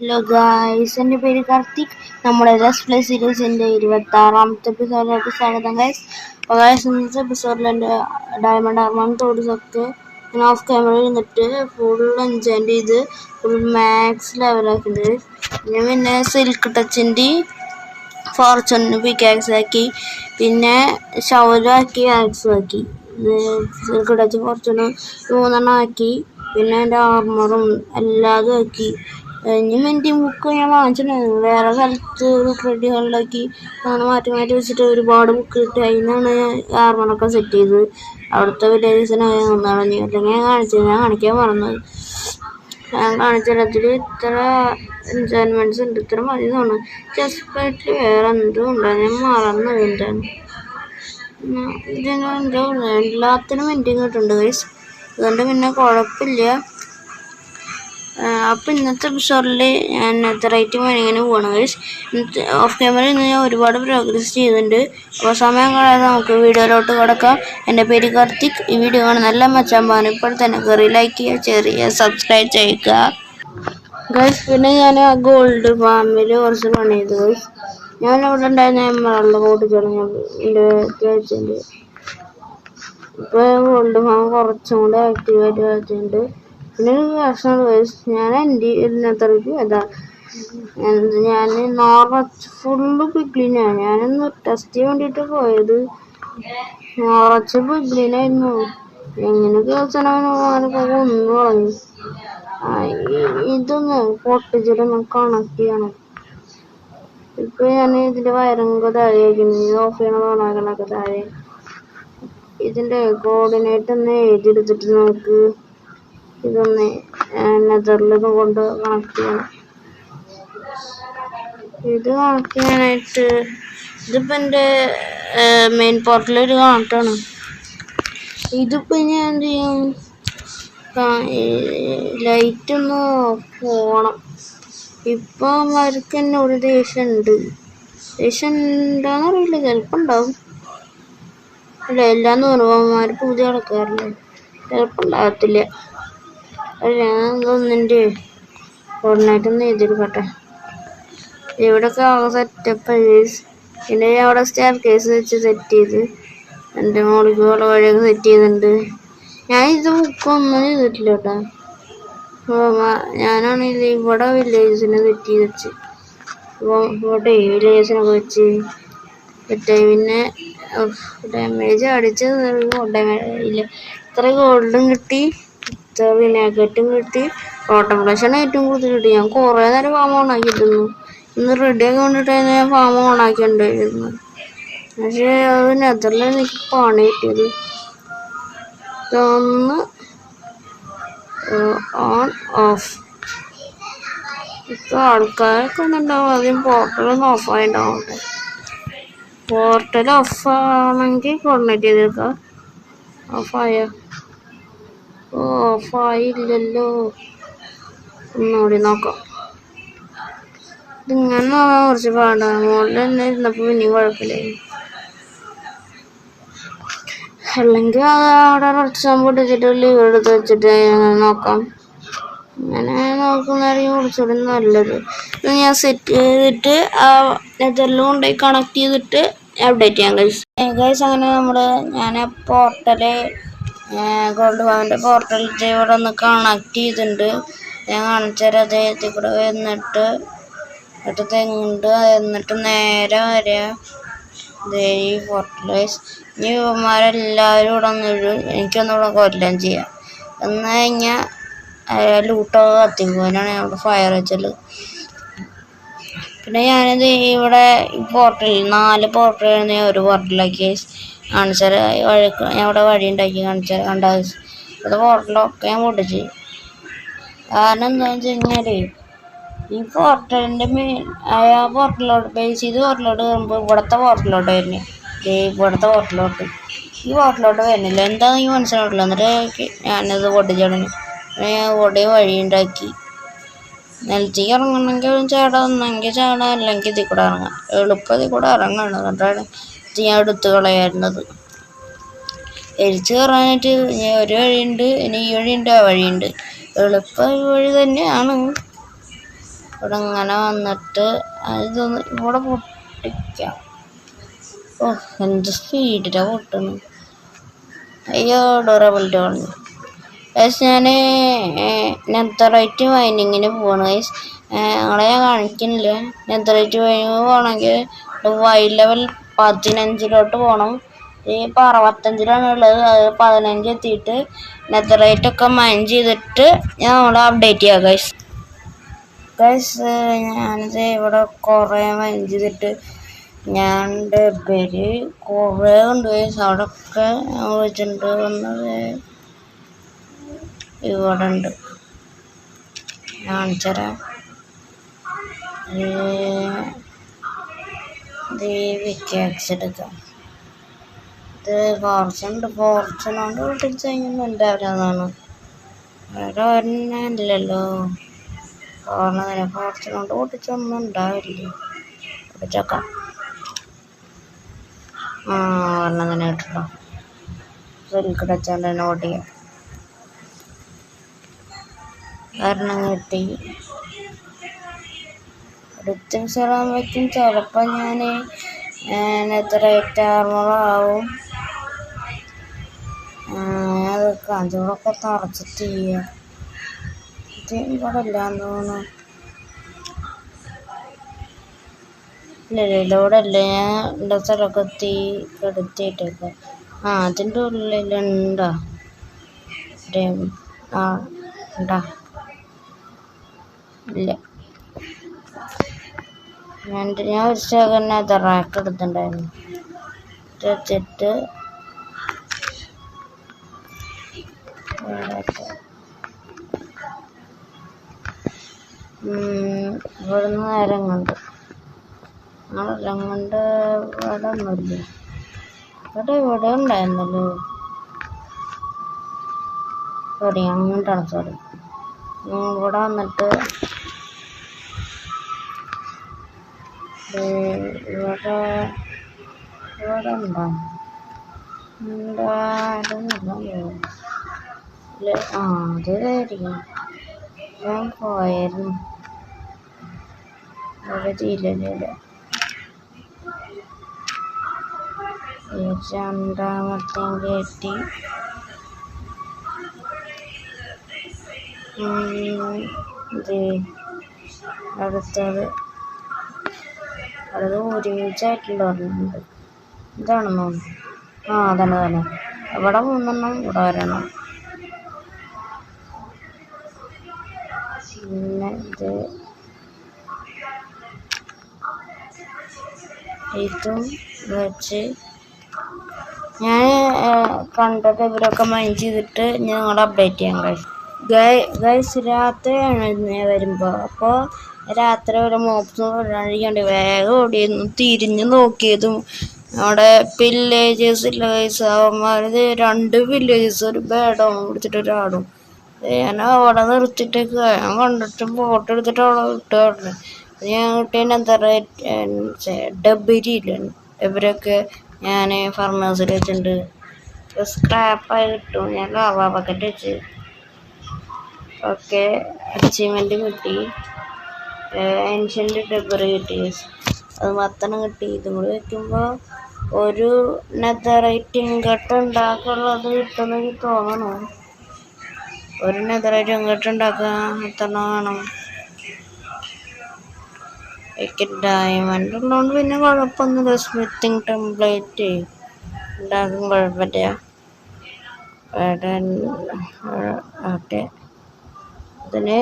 Hello guys, എൻ്റെ പേര് കാർത്തിക്. നമ്മുടെ ലെറ്റ്സ് പ്ലേ സീരീസിൻ്റെ 26ാമത്തെ എപ്പിസോഡിലേക്ക് സ്വാഗതം ഗൈസ്. അപ്പോൾ ഗൈസ്, ഇന്നത്തെ എപ്പിസോഡിൽ എൻ്റെ ഡയമണ്ട് ആർമോണിത്തോട്സൊക്കെ ഞാൻ ഓഫ് ക്യാമറയിൽ നിന്നിട്ട് ഫുൾ എൻജോയ് ചെയ്ത് ഫുൾ മാക്സ് ലെവലാക്കിയിട്ടുണ്ട്. ഞാൻ പിന്നെ സിൽക്ക് ടച്ചിൻ്റെ ഫോർച്യൂണിന് പിക്കാക്സ് ആക്കി, പിന്നെ ഷവലാക്കി ആക്സും ആക്കി. സിൽക്ക് ടച്ച് ഫോർച്യൂണ് 3 ആക്കി, പിന്നെ എൻ്റെ ആർമറും എല്ലാതും ആക്കി. ഇനി മെൻറ്റി ബുക്ക് ഞാൻ വാങ്ങിച്ചിട്ടുണ്ടായിരുന്നു. വേറെ സ്ഥലത്ത് ഒരു ക്രെഡിറ്റ് കാർഡിലാക്കി അങ്ങനെ മാറ്റി വെച്ചിട്ട് ഒരുപാട് ബുക്ക് കിട്ടി. അതിനാണ് ആർമറൊക്കെ സെറ്റ് ചെയ്തത്. അവിടുത്തെ വില്ലേജസിനായി ഒന്നാണ്. അല്ലെങ്കിൽ ഞാൻ കാണിക്കാൻ പറഞ്ഞത്. ഞാൻ കാണിച്ചതിൽ ഇത്ര എൻജോയ്മെൻറ്റ്സ് ഉണ്ട്, ഇത്ര മതി തോന്നുന്നു. ചെസ്പെട്ടിൽ വേറെ എന്തോ ഉണ്ടോ, ഞാൻ മറന്നത് എന്താണ്. ഇതിന് എന്തോ എല്ലാത്തിനും മെൻറ്റിങ് കിട്ടുന്നുണ്ട് ഗൈസ്. അതുകൊണ്ട് പിന്നെ കുഴപ്പമില്ല. അപ്പോൾ ഇന്നത്തെ എപ്പിസോഡിൽ ഞാൻ റേറ്റ് മണിങ്ങനെ പോകണം ഗൈസ്. ഓഫ് ക്യാമറയിൽ നിന്ന് ഞാൻ ഒരുപാട് പ്രോഗ്രസ് ചെയ്തിട്ടുണ്ട്. അപ്പോൾ സമയം കളയാതെ നമുക്ക് വീഡിയോയിലോട്ട് കിടക്കാം. എൻ്റെ പേര് കാർത്തിക്. ഈ വീഡിയോ കാണുന്ന എല്ലാ മച്ചാമ്പാനും ഇപ്പോൾ തന്നെ കയറി ലൈക്ക് ചെയ്യുക, ഷെയർ ചെയ്യുക, സബ്സ്ക്രൈബ് ചെയ്യുക ഗൈസ്. പിന്നെ ഞാൻ ആ ഗോൾഡ് ഫാമിൽ കുറച്ച് പണി ചെയ്തു ഗൈസ്. ഞാനിവിടെ ഉണ്ടായിരുന്ന എമ്മറോളിൽ കൂട്ടിച്ചടങ്ങി എൻ്റെ കഴിച്ചിട്ടുണ്ട്. ഇപ്പോൾ ഗോൾഡ് ഫാം കുറച്ചും കൂടെ ആക്റ്റീവായിട്ട് കളിച്ചിട്ടുണ്ട്. പിന്നെ ഒരു പ്രശ്നമാണ് ഗൈസ്, ഞാൻ എൻ്റെ ഇതിനകത്തേക്ക് ഞാൻ നിറച്ച് ഫുള്ള് പിഗ്ലിനാണ്. ഞാനൊന്ന് ടെസ്റ്റ് ചെയ്യാൻ വേണ്ടിയിട്ട് പോയത്. നിറച്ച് പിഗ്ലിനായിരുന്നു. എങ്ങനെ കേൾച്ചനൊക്കെ കൊന്നു കളഞ്ഞു. ഇതൊന്ന് പൊട്ടിച്ചിട്ടൊന്ന് കണക്ട് ചെയ്യണം. ഇപ്പം ഞാൻ ഇതിൻ്റെ വയറിങ്ങൊക്കെ താഴെയാക്കുന്നു. ഓഫ് ചെയ്യണത് ഓണാക്കണൊക്കെ താഴെ. ഇതിൻ്റെ കോർഡിനേറ്റ് ഒന്ന് എഴുതിയെടുത്തിട്ട് നമുക്ക് ഇതൊന്ന് നെതറിലൊന്ന് കൊണ്ട് കണക്ട് ചെയ്യണം. ഇത് കണക്ട് ചെയ്യാനായിട്ട് ഇതിപ്പോൾ എൻ്റെ മെയിൻ പോർട്ടലൊരു കണക്റ്റാണ്. ഇതിപ്പോൾ ഞാൻ എന്ത് ചെയ്യും, ലൈറ്റൊന്ന് പോകണം. ഇപ്പോൾ അവർക്ക് തന്നെ ഒരു ദേഷ്യം ഉണ്ടോയെന്നറിയില്ല, ചിലപ്പോൾ ഉണ്ടാവും. അല്ല, എല്ലാം തോന്നുമാർ പുതിയ ആൾക്കാരല്ലേ, ചിലപ്പോൾ ഉണ്ടാകത്തില്ല. ഞാൻ ഒന്നിൻ്റെ കോർഡിനേറ്റ് ഒന്ന് എഴുതിയെടുക്കട്ടെ. ഇവിടെയൊക്കെ ആകെ സെറ്റപ്പ് ഗൈസ്. പിന്നെ ഞാൻ അവിടെ സ്റ്റെയർ കേസ് വെച്ച് സെറ്റ് ചെയ്ത് എൻ്റെ മോളിക്കുള്ള വഴിയൊക്കെ സെറ്റ് ചെയ്തിട്ടുണ്ട്. ഞാൻ ഇത് ബുക്കൊന്നും ചെയ്തിട്ടില്ല കേട്ടോ. ഞാനാണെങ്കിൽ ഇവിടെ വില്ലേജസിനെ സെറ്റ് ചെയ്ത് വെച്ച് ഇവിടെ വില്ലേജസിനൊക്കെ വെച്ച് സെറ്റായി. പിന്നെ ഡാമേജ് അടിച്ച് ഇല്ല, ഇത്ര ഗോൾഡും കിട്ടി, ഇത്ര വിനാഗറ്റും കിട്ടി, റോട്ടം ഫ്ലഷാണ് ഏറ്റവും കൂടുതൽ കിട്ടി. ഞാൻ കുറേ നേരം ഫാം ഓണാക്കിയിരുന്നു. ഇന്ന് റെഡിയൊക്കെ കൊണ്ടിട്ടായിരുന്നു ഞാൻ ഫാം ഓണാക്കിയിട്ടുണ്ടായിരുന്നു. പക്ഷേ അത് നെതറിലാണ് എനിക്ക് പണി കിട്ടിയത്. ഇതൊന്ന് ഓൺ ഓഫ്. ഇപ്പോൾ ആൾക്കാരൊക്കെ ഒന്നുണ്ടാവും. ആദ്യം പോർട്ടലൊന്ന് ഓഫായിട്ടുണ്ടാവട്ടെ. പോർട്ടൽ ഓഫാണെങ്കിൽ കോർഡിനേറ്റ് ചെയ്തേക്കാം. ഓഫായ ഓഫായില്ലല്ലോ, ഒന്നുകൂടി നോക്കാം. ഇതിങ്ങനെ നോക്കാൻ കുറച്ച് പാടാണ്. മുകളിൽ തന്നെ ഇരുന്നപ്പോൾ പിന്നെയും കുഴപ്പമില്ലായിരുന്നു. അല്ലെങ്കിൽ അവിടെ കുറച്ച് സംഭവം ഇട്ടിട്ട് ലീവ് എടുത്ത് വെച്ചിട്ട് നോക്കാം. അങ്ങനെ നോക്കുന്നതായിരിക്കും കുറച്ചുകൂടി നല്ലത്. ഞാൻ സെറ്റ് ചെയ്തിട്ട് നെതറിൽ കൊണ്ടുപോയി കണക്ട് ചെയ്തിട്ട് അപ്ഡേറ്റ് ചെയ്യാം ഗൈസ്. അങ്ങനെ ഞാൻ പോർട്ടല് ഗോൾഡ് ഫാമിൻ്റെ പോർട്ടൽ ഇവിടെ ഒന്ന് കണക്ട് ചെയ്തിട്ടുണ്ട്. ഞാൻ കാണിച്ചുതരാം. അദ്ദേഹത്തിൽ കൂടെ വന്നിട്ട് തെങ്ങുണ്ട്, എന്നിട്ട് നേരെ വരിക ഈ പോർട്ടലൈസ്. ഇനി ഇവന്മാരെല്ലാവരും ഇവിടെ വന്നിടും. എനിക്കൊന്നുകൂടെ കൊല്ലം ചെയ്യാം. എന്ന് കഴിഞ്ഞാൽ ലൂട്ടൊക്കെ കത്തിപ്പോനാണ് ഞങ്ങളുടെ ഫയർ വെച്ചത്. പിന്നെ ഞാനിത് ഇവിടെ പോർട്ടലിൽ 4 പോർട്ടൽ ഒരു പോർട്ടലാക്കി കാണിച്ചാൽ ഞാൻ ഇവിടെ വഴി ഉണ്ടാക്കി കാണിച്ചാൽ കണ്ട. ഇവിടെ പോർട്ടലൊക്കെ ഞാൻ പൊട്ടിച്ച്. കാരണം എന്താണെന്ന് വെച്ച് കഴിഞ്ഞാൽ ഈ പോർട്ടലിൻ്റെ പോർട്ടലോട്ട് ബേസ് ചെയ്ത് പോർട്ടലോട്ട് കയറുമ്പോൾ ഇവിടുത്തെ പോർട്ടലോട്ട് വരുന്നത് ഇവിടുത്തെ പോർട്ടലോട്ട് ഈ പോർട്ടലോട്ട് വരുന്നില്ല. എന്താണെന്ന് എനിക്ക് മനസ്സിലായിട്ടില്ല. എന്നിട്ട് ഞാനത് പൊട്ടിച്ചടങ്ങി. ഞാൻ ഇവിടെ വഴി ഉണ്ടാക്കി. നിലത്തേക്ക് ഇറങ്ങണമെങ്കിൽ ചാടാന്നെങ്കിൽ ചാടാം, അല്ലെങ്കിൽ ഇതിൽ കൂടെ ഇറങ്ങാം. എളുപ്പം ഇതിൽ കൂടെ ഇറങ്ങണം. എന്നിട്ടാണ് ഞാൻ എടുത്ത് കളയായിരുന്നത്. എരിച്ച് കയറാനായിട്ട് ഒരു വഴിയുണ്ട്, ഇനി ഈ വഴിയുണ്ട്, ആ വഴിയുണ്ട്. എളുപ്പം ഈ വഴി തന്നെയാണ്. ഇവിടെ ഇങ്ങനെ വന്നിട്ട് ഇതൊന്ന് ഇവിടെ പൊട്ടിക്കാം. ഓ എന്ത് സ്പീഡിലാണ് പൊട്ടുന്നു. അയ്യോ ഡ്യൂറബിലിറ്റി കളഞ്ഞു ഗൈസ്. ഞാൻ നെതറൈറ്റ് മൈനിങ്ങിന് പോവാണ് ഗൈസ്. ഞങ്ങളെ ഞാൻ കാണിക്കുന്നില്ല. നെതറൈറ്റ് മൈനിങ് പോകണമെങ്കിൽ വൈ ലെവൽ 15 പോകണം. ഇപ്പോൾ 65 ഉള്ളത്. അത് 15 എത്തിയിട്ട് നെതറൈറ്റ് ഒക്കെ മൈൻ ചെയ്തിട്ട് ഞാൻ നമ്മളെ അപ്ഡേറ്റ് ചെയ്യാം ഗൈസ്. ഞാനിത് ഇവിടെ കുറേ മൈൻ ചെയ്തിട്ട് ഞാൻ പേര് കുറേ ഉണ്ട് ഗൈസ്. അവിടെയൊക്കെ ഞാൻ വെച്ചിട്ടുണ്ട്. വന്നത് ഇവിടെ ഉണ്ട്, കാണിച്ചരാ. വിക്കാക്സ് എടുക്കാം. ഇത് ഫോർച്ചുണ്ട്. ഫോർച്ചുനോണ്ട് പൊട്ടിച്ച് കഴിഞ്ഞൊന്നും ഉണ്ടാവില്ലെന്നാണ്. വേറെ ഒരെണ്ണല്ലോ ഓർണതിനെ ഫോർച്ചുനോണ്ട് പൊട്ടിച്ചൊന്നും ഉണ്ടാവില്ലേ. പൊട്ടിച്ചേക്കാം. ഒരെണ്ണം തന്നെ കിട്ടട്ടോ. സിൽക്ക് ടച്ചാണ്ട് തന്നെ പൊട്ടിക്കാം. ഒരെണ്ണം കിട്ടി. അടുത്ത സ്ഥലമാകുമ്പോഴേക്കും ചിലപ്പോൾ ഞാൻ നെതറൈറ്റ് ആർമറാവും. അതൊക്കെ അതുകൂടൊക്കെ തറച്ചിട്ട് ചെയ്യുക. ഇത് ഇവിടെ ഇല്ലാന്ന് തോന്നുന്നു. ഇല്ല ഇവിടെ അല്ലേ. ഞാൻ എൻ്റെ സ്ഥലമൊക്കെ തീ കെടുത്തിയിട്ടേക്കാം. അതിൻ്റെ ഉള്ളിലുണ്ടോ? ഉണ്ടാ ഇല്ല. ഞാൻ ഒരു സെക്കൻഡ് അത് റാക്ക് എടുത്തിട്ടുണ്ടായിരുന്നു. വെച്ചിട്ട് ഇവിടുന്ന് നേരം കൊണ്ട് ഇവിടെ ഒന്നുമില്ല. ഇവിടെ ഉണ്ടായിരുന്നല്ലോ. സോറി അങ്ങോട്ടാണ്. സോറി ഇവിടെ വന്നിട്ട് ഇവിടെ ഉണ്ടോ? അതായിരിക്കും. ഞാൻ പോയായിരുന്നു. ഇവിടെ ചെയ്യില്ല. രണ്ടാമത്തെ കയറ്റി അടുത്തത് ഒരുമിച്ചായിട്ടുള്ള ഒരെണ്ണമുണ്ട്. ഇതാണെന്ന് തോന്നുന്നു. തന്നെ ഇവിടെ 3 ഇവിടെ വരണം. പിന്നെ ഇതും വെച്ച് ഞാൻ കണ്ടത് ഇവരൊക്കെ മൈൻ ചെയ്തിട്ട് ഞങ്ങൾ അപ്ഡേറ്റ് ചെയ്യാൻ കഴിയും. ഗൈസ് രാത്രിയാണ് വരുമ്പോൾ. അപ്പോൾ രാത്രി ഒരു മോപ്സ് വരാണ്ടിരിക്കണ്ട് വേഗം ഓടിയിരുന്നു. തിരിഞ്ഞു നോക്കിയതും അവിടെ വില്ലേജസ് ഇല്ല ഗൈസ്. അവന്മാരത് 2 വില്ലേജസ് ഒരു ബേഡോ പിടിച്ചിട്ട് ഒരാടും. ഞാൻ അവിടെ നിർത്തിയിട്ടേക്ക് ഞാൻ കണ്ടിട്ട് ഫോട്ടോ എടുത്തിട്ട് അവിടെ വിട്ടു. ഞാൻ കിട്ടിയ ഡബരിയില്ല ഇവരൊക്കെ ഞാൻ ഫാർമേഴ്സിൽ വെച്ചിട്ടുണ്ട്. സ്ക്രാപ്പായി കിട്ടും. ഞാൻ ലാവാ ബക്കറ്റ് വെച്ച് ഓക്കെ അച്ചീവ്മെൻറ്റ് കിട്ടി. ഏൻഷ്യൻ്റ് ഡബറി കിട്ടി. അത് 10 കിട്ടി. ഇതും കൂടി വയ്ക്കുമ്പോൾ ഒരു നെതറൈറ്റ് ഇങ്കട്ട് ഉണ്ടാക്കാനുള്ളത് കിട്ടുമെന്ന് എനിക്ക് തോന്നണു. ഒരു നെതറൈറ്റ് ഇങ്കട്ട് ഉണ്ടാക്കാൻ എത്ര വേണം? ഡയമണ്ട് ഉള്ളതുകൊണ്ട് പിന്നെ കുഴപ്പമൊന്നുമില്ല. സ്മിത്തിങ് ടെംപ്ലേറ്റ് ഉണ്ടാക്കും കുഴപ്പമില്ല. ഓക്കെ ഇതിന്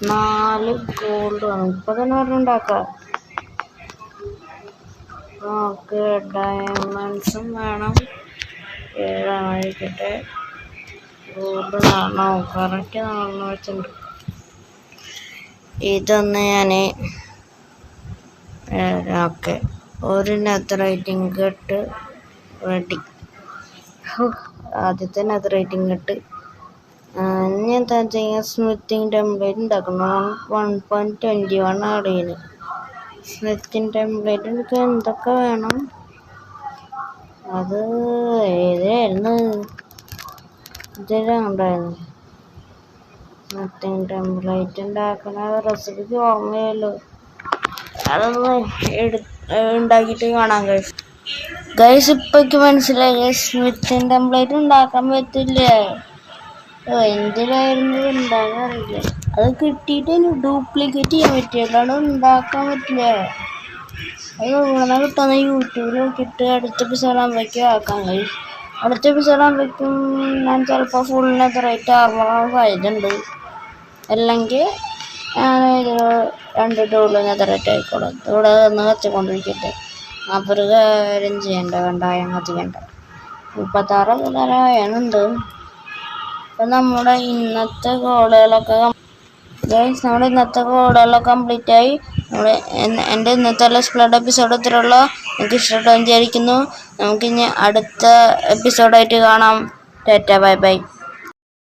4 ഗോൾഡ് വേണം. ഇപ്പോൾ തന്നെ ഉണ്ടാക്കാം. ഓക്കെ ഡയമണ്ട്സും വേണം. 7 ഗോൾഡ് 4 കറക്റ്റ് 4 വെച്ചിട്ടുണ്ട്. ഇതൊന്ന് ഞാൻ ഓക്കെ ഒരു നെതറൈറ്റിംഗ് കെട്ട് റെഡി. ആദ്യത്തെ നെതറൈറ്റിംഗ് കെട്ട് ഇനി എന്താ ചെയ്യുക? സ്മിത്തിങ് ടെംപ്ലേറ്റ് ഉണ്ടാക്കണം. 1.21 അടിയാണ് സ്മിത്തിങ് ടെംപ്ലേറ്റ്. എനിക്ക് എന്തൊക്കെ വേണം? അത് ഏതായിരുന്നു? ഇതിലുണ്ടായിരുന്നു. ടെംപ്ലേറ്റ് ഉണ്ടാക്കണ റെസിപ്പിക്ക് ഓർമ്മയല്ലോ, അതൊന്ന് ഉണ്ടാക്കിയിട്ട് കാണാം ഗൈസ്. ഗൈസ് ഇപ്പൊക്ക് മനസ്സിലായി സ്മിത്തിൻ ടെംപ്ലേറ്റ് ഉണ്ടാക്കാൻ പറ്റില്ലേ. എന്തിനായിരുന്നു ഉണ്ടാകാൻ അറിയില്ല. അത് കിട്ടിയിട്ട് ഡ്യൂപ്ലിക്കേറ്റ് ചെയ്യാൻ പറ്റില്ല, അല്ലാണ്ട് ഉണ്ടാക്കാൻ പറ്റില്ല. അത് ഇവിടെ കിട്ടുന്ന യൂട്യൂബിൽ നോക്കിയിട്ട് അടുത്ത എപ്പിസോഡ് ആകുമ്പോഴേക്കും ആക്കാൻ കഴിയും. അടുത്ത എപ്പിസോഡ് ആകുമ്പോഴേക്കും ഞാൻ ചിലപ്പോൾ ഫുൾ നെതറേറ്റ് ആർമറാൻ സാധ്യതയുണ്ട്. അല്ലെങ്കിൽ ഞാൻ ഒരു 2 ടൂളിൽ നെതറേറ്റ് ആയിക്കോളും. ഇവിടെ നിന്ന് കത്തിക്കൊണ്ടിരിക്കട്ടെ. അപ്പോൾ ഒരു കാര്യം ചെയ്യണ്ട, വെണ്ടായം കത്തിക്കണ്ട. 36 നേരമായുണ്ട്. അപ്പം നമ്മുടെ ഇന്നത്തെ കോളുകളൊക്കെ കംപ്ലീറ്റ് ആയി. എൻ്റെ ഇന്നത്തെ സ്പ്ലഡ് എപ്പിസോഡ് ഇത്രയുള്ള എനിക്ക് ഇഷ്ടമാണെന്ന് വിചാരിക്കുന്നു. നമുക്കിനി അടുത്ത എപ്പിസോഡായിട്ട് കാണാം. Tata bye bye.